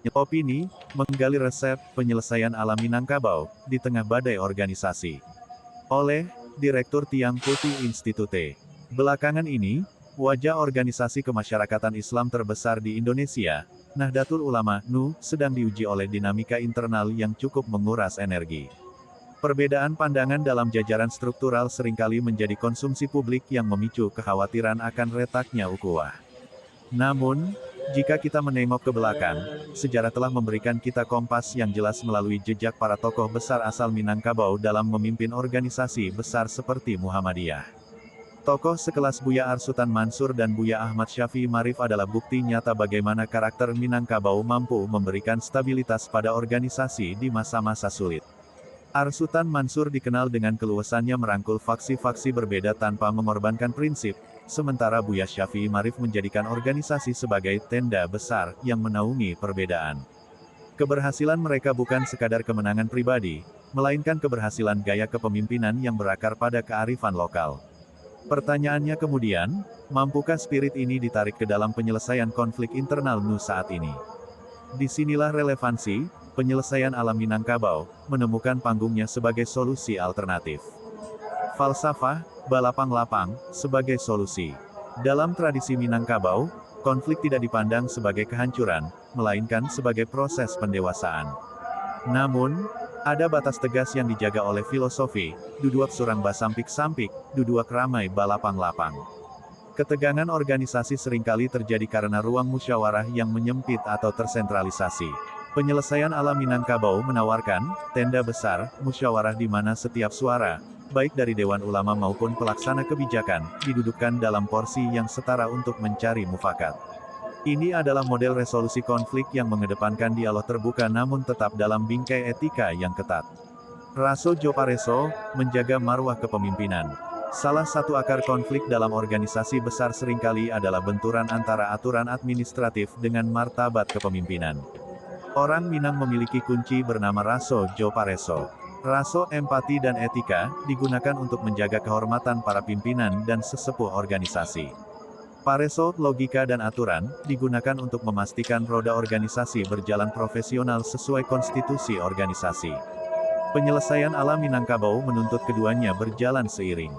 Opini, menggali resep penyelesaian alam Minangkabau di tengah badai organisasi. Oleh Direktur Tiang Putih Institute. Belakangan ini, wajah organisasi kemasyarakatan Islam terbesar di Indonesia, Nahdlatul Ulama (NU), sedang diuji oleh dinamika internal yang cukup menguras energi. Perbedaan pandangan dalam jajaran struktural seringkali menjadi konsumsi publik yang memicu kekhawatiran akan retaknya ukhuwah. Namun, jika kita menengok ke belakang, sejarah telah memberikan kita kompas yang jelas melalui jejak para tokoh besar asal Minangkabau dalam memimpin organisasi besar seperti Muhammadiyah. Tokoh sekelas Buya Arsutan Mansur dan Buya Ahmad Syafi'i Marif adalah bukti nyata bagaimana karakter Minangkabau mampu memberikan stabilitas pada organisasi di masa-masa sulit. Arsutan Mansur dikenal dengan keluasannya merangkul faksi-faksi berbeda tanpa mengorbankan prinsip, sementara Buya Syafi'i Marif menjadikan organisasi sebagai tenda besar yang menaungi perbedaan. Keberhasilan mereka bukan sekadar kemenangan pribadi, melainkan keberhasilan gaya kepemimpinan yang berakar pada kearifan lokal. Pertanyaannya kemudian, mampukah spirit ini ditarik ke dalam penyelesaian konflik internal NU saat ini? Disinilah relevansi penyelesaian alam Minangkabau menemukan panggungnya sebagai solusi alternatif. Falsafah Balapang-lapang sebagai solusi. Dalam tradisi Minangkabau, konflik tidak dipandang sebagai kehancuran, melainkan sebagai proses pendewasaan. Namun, ada batas tegas yang dijaga oleh filosofi, duduak surang basampik-sampik, duduak ramai balapang-lapang. Ketegangan organisasi seringkali terjadi karena ruang musyawarah yang menyempit atau tersentralisasi. Penyelesaian alam Minangkabau menawarkan tenda besar, musyawarah di mana setiap suara, baik dari Dewan Ulama maupun pelaksana kebijakan, didudukkan dalam porsi yang setara untuk mencari mufakat. Ini adalah model resolusi konflik yang mengedepankan dialog terbuka namun tetap dalam bingkai etika yang ketat. Raso Jopareso, menjaga marwah kepemimpinan. Salah satu akar konflik dalam organisasi besar seringkali adalah benturan antara aturan administratif dengan martabat kepemimpinan. Orang Minang memiliki kunci bernama Raso Jopareso. Raso empati dan etika, digunakan untuk menjaga kehormatan para pimpinan dan sesepuh organisasi. Pareso, logika dan aturan, digunakan untuk memastikan roda organisasi berjalan profesional sesuai konstitusi organisasi. Penyelesaian alam Minangkabau menuntut keduanya berjalan seiring.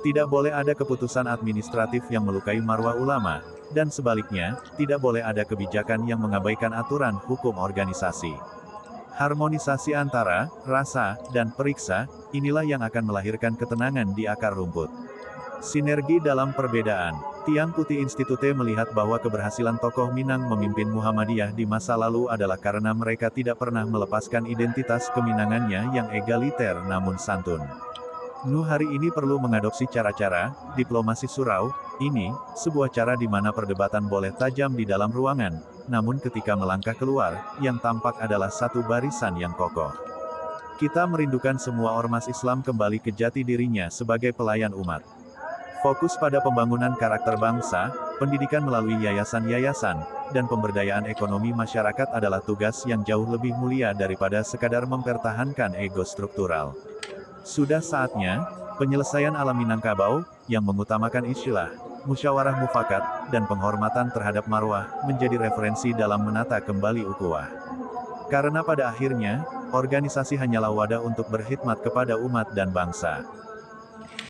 Tidak boleh ada keputusan administratif yang melukai marwah ulama, dan sebaliknya, tidak boleh ada kebijakan yang mengabaikan aturan hukum organisasi. Harmonisasi antara rasa dan periksa, inilah yang akan melahirkan ketenangan di akar rumput. Sinergi dalam perbedaan. Tiang Putih Institute melihat bahwa keberhasilan tokoh Minang memimpin Muhammadiyah di masa lalu adalah karena mereka tidak pernah melepaskan identitas keminangannya yang egaliter namun santun. NU hari ini perlu mengadopsi cara-cara diplomasi surau. Ini sebuah cara di mana perdebatan boleh tajam di dalam ruangan, namun ketika melangkah keluar, yang tampak adalah satu barisan yang kokoh. Kita merindukan semua ormas Islam kembali ke jati dirinya sebagai pelayan umat. Fokus pada pembangunan karakter bangsa, pendidikan melalui yayasan-yayasan, dan pemberdayaan ekonomi masyarakat adalah tugas yang jauh lebih mulia daripada sekadar mempertahankan ego struktural. Sudah saatnya, penyelesaian alam Minangkabau, yang mengutamakan istilah, musyawarah mufakat, dan penghormatan terhadap marwah, menjadi referensi dalam menata kembali ukhuwah. Karena pada akhirnya, organisasi hanyalah wadah untuk berkhidmat kepada umat dan bangsa.